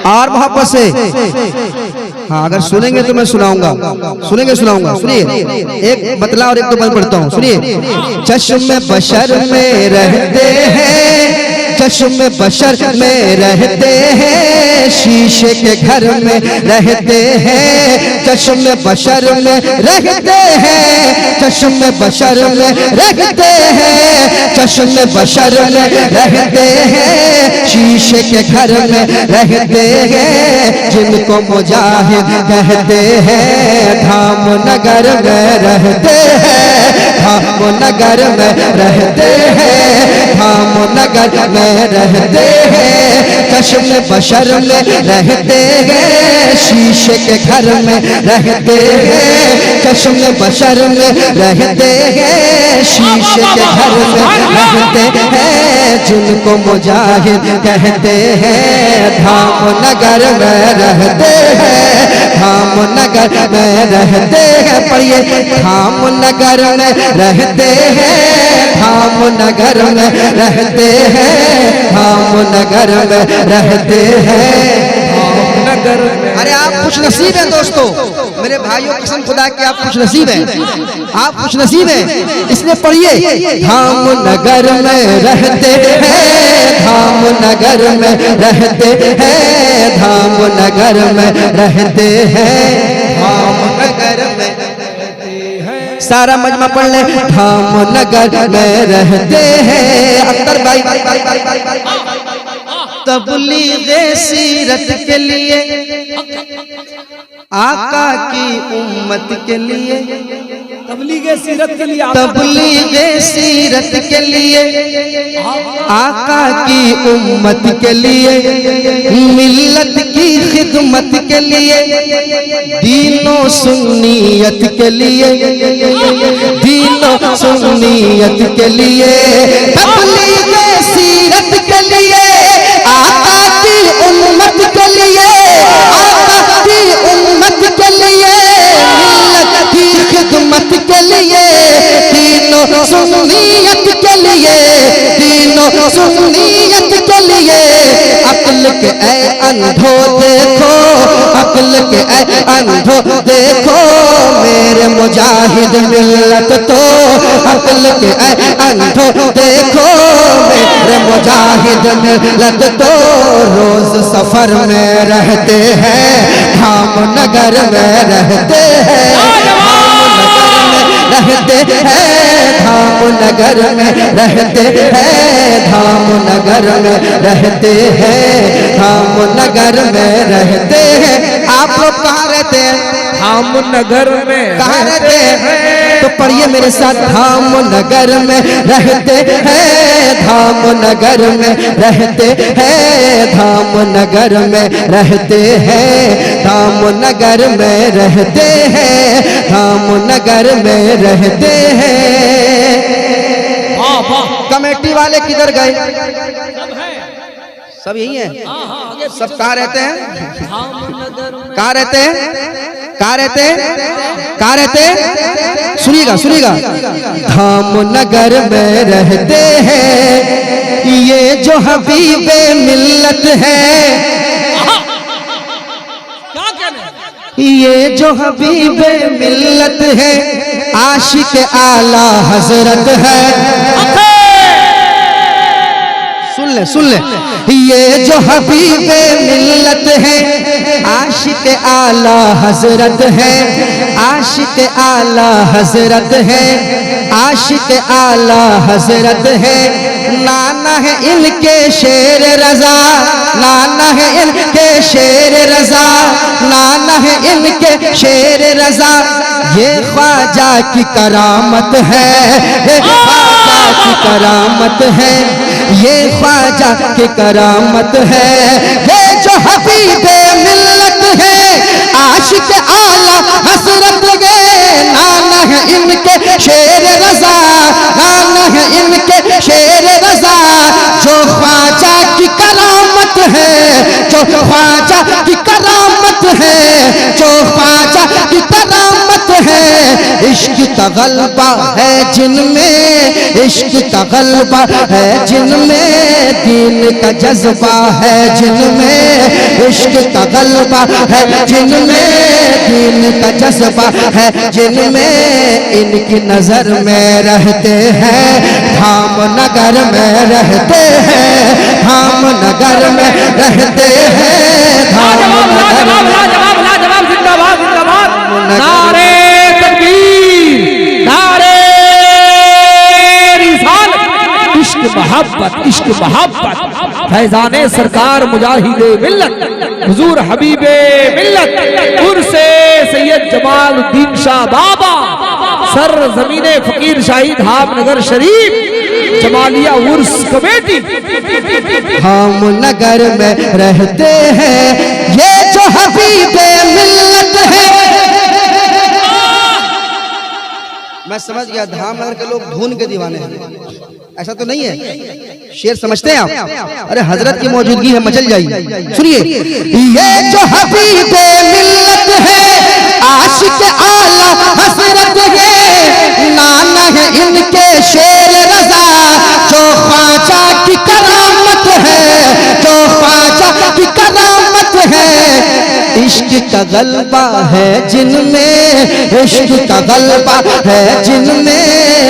और मोहब्बत से। हाँ, अगर सुनेंगे तो मैं सुनाऊंगा, सुनेंगे सुनाऊंगा। सुनिए, एक बतला और एक दो बार पढ़ता हूँ, सुनिए। चश्म बशर में रहते हैं, चश्म बशर में रहते हैं, शीशे के घर में रहते हैं, चश्म बशर में रहते हैं, चश्म बशर में रहते हैं, चश्म बशर में रहते हैं, शीशे के घर में रहते हैं, जिनको मुजाहिद कहते हैं, धाम नगर में रहते हैं, धाम नगर में रहते हैं, धाम नगर में रहते हैं, चश्म बशर में रहते हैं, शीशे के घर में रहते हैं, चश्म बशर में रहते हैं, शीशे के घर में रहते हैं, जिनको मुजाहिद कहते हैं, धाम नगर में रहते हैं, धाम नगर में रहते हैं। पढ़िए, धाम नगर में रहते हैं, धाम नगर में रहते हैं, धाम नगर में रहते हैं, धाम नगर में। अरे आप खुश नसीब हैं दोस्तों, मेरे भाइयों, कसम खुदा की आप खुश नसीब हैं, आप खुश नसीब हैं। इसलिए पढ़िए, धाम नगर में रहते हैं, धाम नगर में रहते हैं, धाम नगर में रहते हैं, धाम नगर में। सारा मजमा पढ़ ले, धाम नगर में रहते हैं। अख्तर भाई, तबलीगे सीरत के लिए, आका की उम्मत के लिए, तबलीगे सीरत के लिए, तबलीगे सीरत के लिए, आका की उम्मत के लिए, मिल्लत की खिदमत के लिए, दीनों सुन्नियत के लिए, दीनों सुन्नियत के लिए, तबलीगे सीरत के लिए, आका की उम्मत के लिए, आका की उम्मत के लिए, मिल्लत की खिदमत के लिए, दीनों सुन्नियत के लिए, दीनों सुन्नियत के लिए। अक्ल के ऐ अंधो देखो, अक्ल के ऐ अंधो देखो, मेरे मुजाहिद मिल्लत तो, अक्ल के ऐ अंधो देखो, मेरे मुजाहिद मिल्लत तो, रोज सफर में रहते हैं, धाम नगर में रहते हैं, रहते हैं, धाम नगर में रहते हैं, धाम नगर में रहते हैं, धाम नगर में रहते हैं। आप लोग कहाँ रहते हैं? धाम नगर में कहाँ रहते हैं? तो पढ़िए मेरे साथ, धाम नगर में रहते हैं, धाम नगर में रहते हैं, धाम नगर में रहते हैं, धाम नगर में रहते हैं, धाम नगर में रहते हैं। कमेटी वाले किधर गए? सब यही है, सब कहाँ रहते हैं? कहाँ रहते हैं? कहाँ रहते हैं? कहाँ रहते हैं? सुनिएगा, सुनिएगा, धाम नगर में रहते हैं, ये जो हबीबे मिल्लत है, ये जो हबीबे मिल्लत है, आशिक आला हजरत है। सुन ले, सुन ले, ये जो हबीबे मिल्लत है, आशिक आला हजरत है, आशिक आला हजरत है, आशिक आला हजरत है। नाना है इनके शेर रजा, नाना है इनके शेर रजा, नाना है इनके शेर रजा, ये ख्वाजा की करामत है, ये ख्वाजा की करामत है, ये ख्वाजा की करामत है। ये जो हबीबे मिल्लत है, आशिक आला हजरत है, नाना है इनके शेर रजा, नाना है इनके शेर रजा, जो ख्वाजा की करामत है, जो ख्वाजा की करामत है, जो ख्वाजा की करामत है। इश्क का गलबा है जिनमें, इश्क का गलबा है जिनमें, दीन का जज्बा है जिनमें, इश्क का गलबा है जिनमें, दीन का जज्बा है जिनमें, इनकी नजर में रहते हैं, धाम नगर में रहते हैं, धाम नगर में रहते हैं, धाम नगर में। लाजवाब, जिंदाबाद जिंदाबाद, नारे तकबीर, नारे रिसालत, इश्क मोहब्बत, फैजाने सरकार मुजाहिदे मिल्लत, हुजूर हबीबे मिल्लत, उर्से सैयद जमालुद्दीन शाह बाबा, सर जमीने फकीर शाही धामनगर शरीफ, जमालिया उर्स कमेटी। हम नगर में रहते हैं, ये जो हबीबे मिल्लत है। मैं समझ गया धामनगर के लोग धुन के दीवाने हैं, ऐसा तो नहीं है? शेर समझते हैं आप? अरे हजरत की मौजूदगी है, मचल जाइए। सुनिए, ये जो हबीबे मिल्लत है, आशिक आला हसरत है, नाना है इनके शेर रजा, जो ख्वाजा की करामत है, जो ख्वाजा की करामत है। इश्क का गलबा है जिनमें, इश्क का गलबा है जिनमें,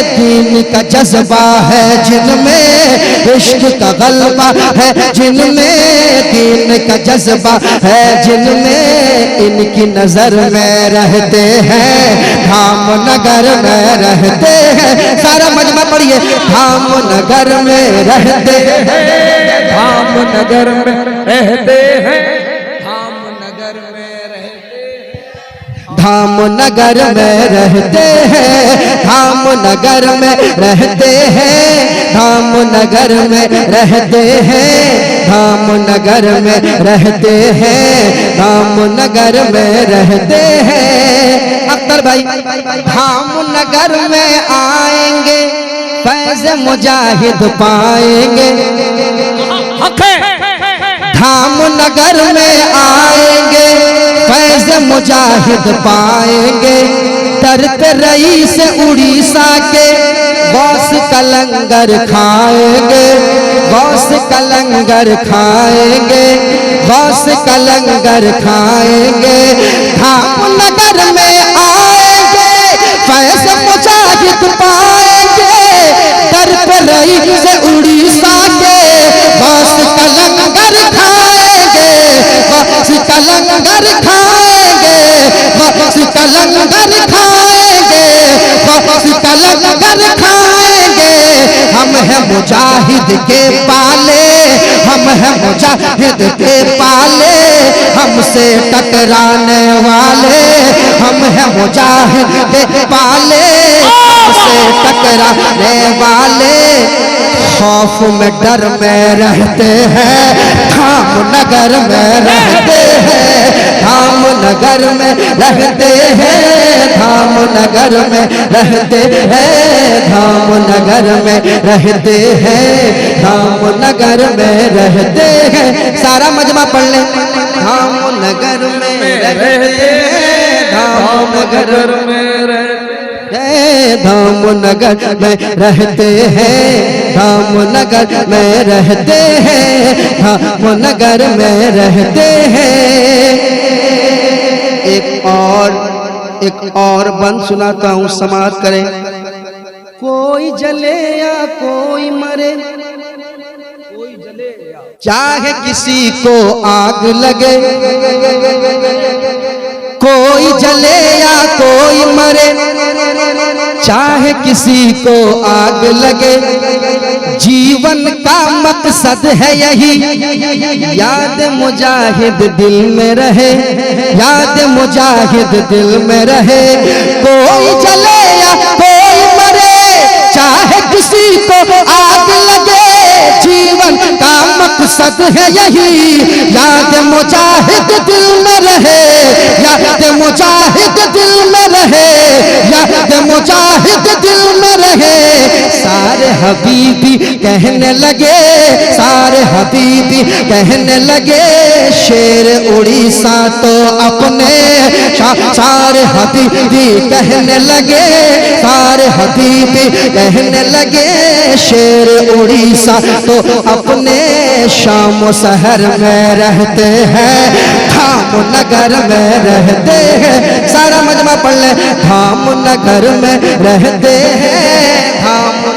दीन का जज्बा है जिनमें, इश्क का गलबा है जिनमें, दीन का जज्बा है जिनमें, इनकी नजर में रहते हैं, धाम नगर में रहते हैं। सारा मजमा पढ़िए, धाम नगर में रहते हैं, धाम नगर में रहते हैं, धाम नगर में रहते हैं, धाम नगर में रहते हैं, धाम नगर में रहते हैं, धाम नगर में रहते हैं, धाम नगर में रहते हैं। अख्तर भाई, धाम नगर में आएंगे, फैज़ मुजाहिद पाएंगे, धाम नगर में आएंगे, फैज़ मुजाहिद पाएंगे, तरत रईस उड़ीसा के गौस का लंगर खाएंगे, गौस का लंगर खाएंगे, गौस का लंगर खाएंगे, धाम नगर में आएंगे, फैज़ मुजाहिद पाएंगे, तरत रईस उड़ीसा के गौस का लंगर खाएंगे, गौस का लंगर खाएंगे, गौस का लंगर खाएंगे, गौस का लंगर खाएंगे। हम हैं मुजाहिद के पाले, हम हैं मुजाहिद के पाले, हमसे टकराने वाले, हम हैं मुजाहिद के पाले, हमसे टकराने वाले, खौफ में डर में रहते हैं, धाम नगर में रहते हैं, धाम नगर में रहते हैं, धाम नगर में रहते हैं, धाम नगर में रहते हैं, धाम नगर में रहते हैं। सारा मजमा पढ़ ले, धाम नगर में रहते हैं, धाम नगर में धाम नगर में रहते हैं, धाम नगर में रहते हैं, धाम नगर में रहते हैं। एक और बंद सुनाता हूँ, समाप्त करें। कोई जले या कोई मरे, चाहे किसी को आग लगे, कोई जले या कोई मरे, चाहे किसी को आग लगे, जीवन का मकसद है यही, याद मुजाहिद दिल में रहे, याद मुजाहिद दिल में रहे। कोई जले या कोई मरे, चाहे किसी को आग लगे, जीवन का मकसद है यही, याद मुजाहिद दिल में रहे, याद मुजाहिद दिल में रहे, याद मुजाहिद दिल में रहे। सारे हबीबी कहने लगे, सारे हबीबी कहने लगे, शेर उड़ीसा तो अपने सारे हतीती कहने लगे, सारे हतीती कहने लगे शेर उड़ीसा तो अपने शाम शहर में रहते हैं, धाम नगर में रहते हैं। सारा मजमा पढ़ ले, धाम नगर में रहते हैं, धाम